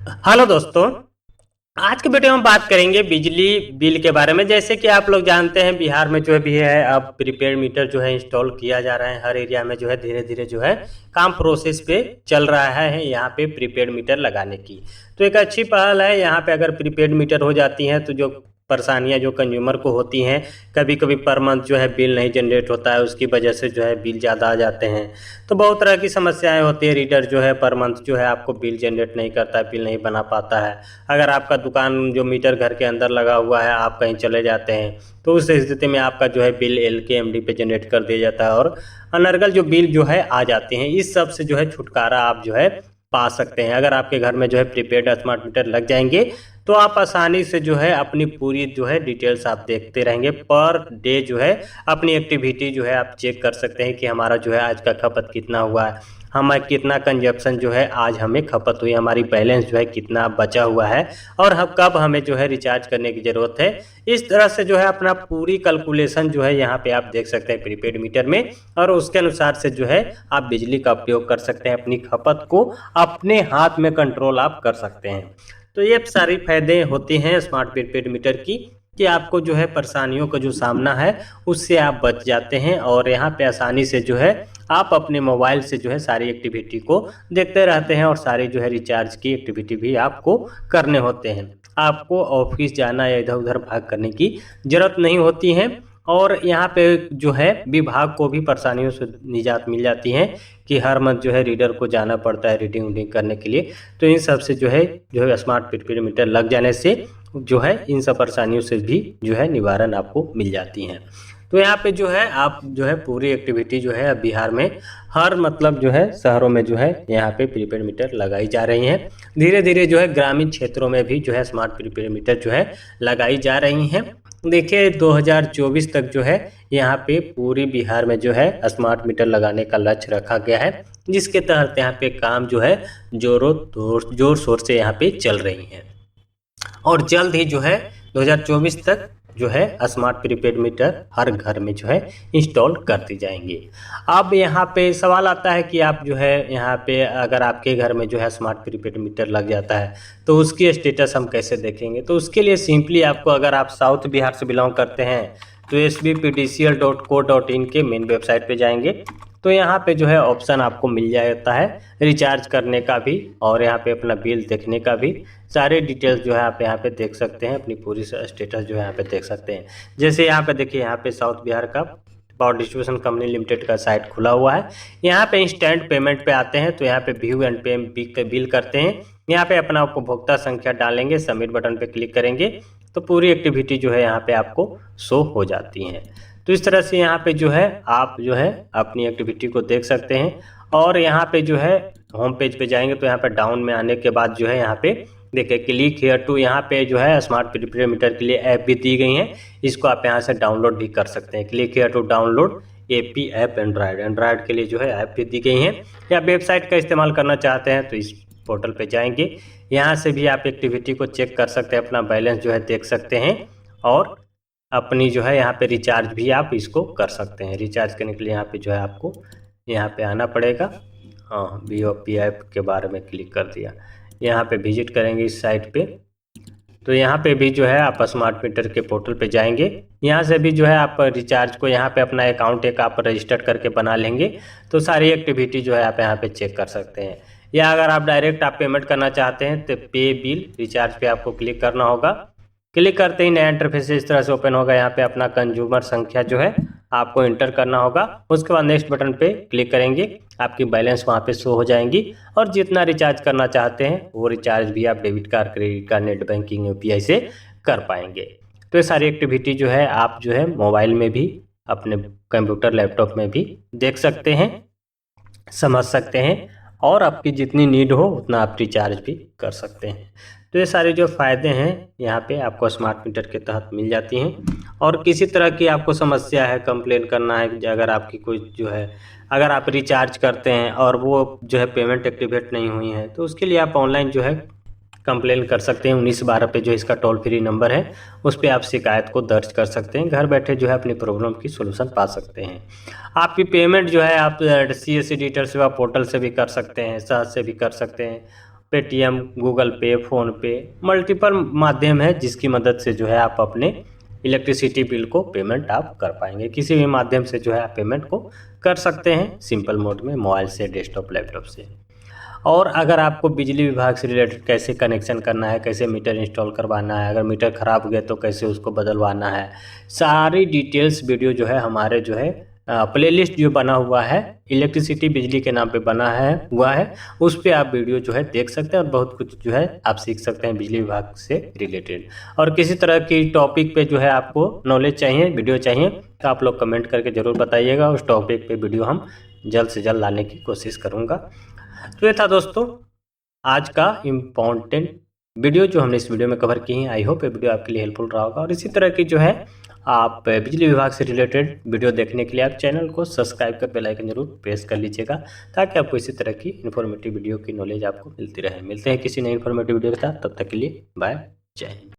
Hello दोस्तों। आज के वीडियो में बात करेंगे बिजली बिल के बारे में। जैसे कि आप लोग जानते हैं बिहार में जो है भी है अब प्रीपेड मीटर जो है इंस्टॉल किया जा रहा है। हर एरिया में जो है धीरे धीरे जो है काम प्रोसेस पे चल रहा है यहाँ पे प्रीपेड मीटर लगाने की। तो एक अच्छी पहल है। यहाँ पे अगर प्रीपेड मीटर हो जाती है तो जो परेशानियां जो कंज्यूमर को होती हैं, कभी कभी पर मंथ जो है बिल नहीं जनरेट होता है, उसकी वजह से जो है बिल ज़्यादा आ जाते हैं। तो बहुत तरह की समस्याएं होती है। रीडर जो है पर मंथ जो है आपको बिल जनरेट नहीं करता है, बिल नहीं बना पाता है। अगर आपका दुकान जो मीटर घर के अंदर लगा हुआ है, आप कहीं चले जाते हैं तो उस स्थिति में आपका जो है बिल LKMD पे जनरेट कर दिया जाता है और अनर्गल जो बिल जो है आ जाते हैं। इस सब से जो है छुटकारा आप जो है पा सकते हैं। अगर आपके घर में जो है प्रीपेड स्मार्ट मीटर लग जाएंगे तो आप आसानी से जो है अपनी पूरी जो है डिटेल्स आप देखते रहेंगे। पर डे जो है अपनी एक्टिविटी जो है आप चेक कर सकते हैं कि हमारा जो है आज का खपत कितना हुआ है, हमारा कितना कंजप्शन जो है आज हमें खपत हुई, हमारी बैलेंस जो है कितना बचा हुआ है और हम कब हमें जो है रिचार्ज करने की ज़रूरत है। इस तरह से जो है अपना पूरी कैलकुलेशन जो है यहाँ पे आप देख सकते हैं प्रीपेड मीटर में, और उसके अनुसार से जो है आप बिजली का उपयोग कर सकते हैं। अपनी खपत को अपने हाथ में कंट्रोल आप कर सकते हैं। तो ये सारी फायदे होती हैं स्मार्ट प्रीपेड मीटर की कि आपको जो है परेशानियों का जो सामना है उससे आप बच जाते हैं और यहाँ पे आसानी से जो है आप अपने मोबाइल से जो है सारी एक्टिविटी को देखते रहते हैं और सारी जो है रिचार्ज की एक्टिविटी भी आपको करने होते हैं। आपको ऑफिस जाना या इधर उधर भाग करने की ज़रूरत नहीं होती है। और यहाँ पे जो है विभाग को भी परेशानियों से निजात मिल जाती है कि हर मंथ जो है रीडर को जाना पड़ता है रीडिंग वीडिंग करने के लिए। तो इन सब से जो है स्मार्ट प्रीपेड मीटर लग जाने से जो है इन सब परेशानियों से भी जो है निवारण आपको मिल जाती हैं। तो यहाँ पे जो है आप जो है पूरी एक्टिविटी जो है अब बिहार में हर मतलब जो है शहरों में जो है यहाँ पे प्रीपेड मीटर लगाई जा रही हैं। धीरे धीरे जो है ग्रामीण क्षेत्रों में भी जो है स्मार्ट प्रीपेड मीटर जो है लगाई जा रही हैं। देखिए 2024 तक जो है यहाँ पे पूरी बिहार में जो है स्मार्ट मीटर लगाने का लक्ष्य रखा गया है, जिसके तहत यहाँ पे काम जो है जोर शोर से यहाँ पे चल रही है और जल्द ही जो है 2024 तक जो है स्मार्ट प्रीपेड मीटर हर घर में जो है इंस्टॉल कर दी जाएंगे। अब यहाँ पे सवाल आता है कि आप जो है यहाँ पे अगर आपके घर में जो है स्मार्ट प्रीपेड मीटर लग जाता है तो उसकी स्टेटस हम कैसे देखेंगे। तो उसके लिए सिंपली आपको, अगर आप साउथ बिहार से बिलोंग करते हैं तो sbpdcl.co.in के मेन वेबसाइट पे जाएंगे तो यहाँ पे जो है ऑप्शन आपको मिल जाता है रिचार्ज करने का भी और यहाँ पे अपना बिल देखने का भी। सारे डिटेल्स जो है आप यहाँ पे देख सकते हैं, अपनी पूरी स्टेटस जो है यहाँ पे देख सकते हैं। जैसे यहाँ पे देखिए, यहाँ पे साउथ बिहार का पावर डिस्ट्रीब्यूशन कंपनी लिमिटेड का साइट खुला हुआ है। यहाँ पे इंस्टेंट पेमेंट पे आते हैं तो यहाँ पे व्यू एंड पे बिल करते हैं। यहाँ पे अपना उपभोक्ता संख्या डालेंगे, सबमिट बटन पे क्लिक करेंगे तो पूरी एक्टिविटी जो है यहाँ पे आपको शो हो जाती हैं। तो इस तरह से यहाँ पे जो है आप जो है अपनी एक्टिविटी को देख सकते हैं। और यहाँ पे जो है होम पेज पे जाएंगे तो यहाँ पे डाउन में आने के बाद जो है यहाँ पे देखिए क्लिक हियर टू, यहाँ पे जो है स्मार्ट प्रीपेड मीटर के लिए ऐप भी दी गई हैं। इसको आप यहाँ से डाउनलोड भी कर सकते हैं। Click here to download AP app Android के लिए जो है ऐप भी दी गई हैं। या वेबसाइट का इस्तेमाल करना चाहते हैं तो इस पोर्टल पे जाएंगे, यहाँ से भी आप एक्टिविटी को चेक कर सकते हैं, अपना बैलेंस जो है देख सकते हैं और अपनी जो है यहाँ पे रिचार्ज भी आप इसको कर सकते हैं। रिचार्ज करने के लिए यहाँ पे जो है आपको यहाँ पे आना पड़ेगा। हाँ, BOP ऐप के बारे में क्लिक कर दिया, यहाँ पे विजिट करेंगे इस साइट पे तो यहाँ पे भी जो है आप स्मार्ट मीटर के पोर्टल पे जाएंगे। यहाँ से भी जो है आप रिचार्ज को यहाँ पे अपना अकाउंट एक आप रजिस्टर करके बना लेंगे तो सारी एक्टिविटी जो है आप यहाँ पे चेक कर सकते हैं। या अगर आप डायरेक्ट आप पेमेंट करना चाहते हैं तो पे बिल रिचार्ज पे आपको क्लिक करना होगा। क्लिक करते ही नया इंटरफेस इस तरह से ओपन होगा। यहाँ पे अपना कंज्यूमर संख्या जो है आपको इंटर करना होगा। उसके बाद नेक्स्ट बटन पे क्लिक करेंगे, आपकी बैलेंस वहाँ पे शो हो जाएंगी और जितना रिचार्ज करना चाहते हैं वो रिचार्ज भी आप debit card, credit card, net banking, UPI से कर पाएंगे। तो ये सारी एक्टिविटी जो है आप जो है मोबाइल में भी, अपने कंप्यूटर लैपटॉप में भी देख सकते हैं, समझ सकते हैं और आपकी जितनी नीड हो उतना आप रिचार्ज भी कर सकते हैं। तो ये सारे जो फ़ायदे हैं यहाँ पे आपको स्मार्ट मीटर के तहत मिल जाती हैं। और किसी तरह की आपको समस्या है, कंप्लेन करना है, अगर आपकी कोई जो है अगर आप रिचार्ज करते हैं और वो जो है पेमेंट एक्टिवेट नहीं हुई है तो उसके लिए आप ऑनलाइन जो है कंप्लेन कर सकते हैं। 1912 पे जो इसका टोल फ्री नंबर है उस पर आप शिकायत को दर्ज कर सकते हैं। घर बैठे जो है अपनी प्रॉब्लम की सोल्यूशन पा सकते हैं। आपकी पेमेंट जो है आप CSC डिजिटल सेवा पोर्टल से भी कर सकते हैं, सहज से भी कर सकते हैं पेटीएम, गूगल पे, फ़ोन पे, मल्टीपल माध्यम है जिसकी मदद से जो है आप अपने इलेक्ट्रिसिटी बिल को पेमेंट आप कर पाएंगे। किसी भी माध्यम से जो है आप पेमेंट को कर सकते हैं सिंपल मोड में, मोबाइल से, डेस्कटॉप, लैपटॉप से। और अगर आपको बिजली विभाग से रिलेटेड कैसे कनेक्शन करना है, कैसे मीटर इंस्टॉल करवाना है, अगर मीटर ख़राब हो गया तो कैसे उसको बदलवाना है, सारी डिटेल्स वीडियो जो है हमारे जो है प्लेलिस्ट जो बना हुआ है इलेक्ट्रिसिटी बिजली के नाम पे बना है उस पे आप वीडियो जो है देख सकते हैं और बहुत कुछ जो है आप सीख सकते हैं बिजली विभाग से रिलेटेड। और किसी तरह की टॉपिक पे जो है आपको नॉलेज चाहिए, वीडियो चाहिए, तो आप लोग कमेंट करके ज़रूर बताइएगा, उस टॉपिक पे वीडियो हम जल्द से जल्द लाने की कोशिश करूँगा। तो ये था दोस्तों आज का इम्पोर्टेंट वीडियो जो हमने इस वीडियो में कवर की है। आई होप ये वीडियो आपके लिए हेल्पफुल रहा होगा। और इसी तरह की जो है आप बिजली विभाग से रिलेटेड वीडियो देखने के लिए आप चैनल को सब्सक्राइब कर बेल आइकन जरूर प्रेस कर लीजिएगा, ताकि आपको इसी तरह की इन्फॉर्मेटिव वीडियो की नॉलेज आपको मिलती रहे। मिलते हैं किसी नई इन्फॉर्मेटिव वीडियो के साथ, तब तक के लिए बाय, जय हिंद।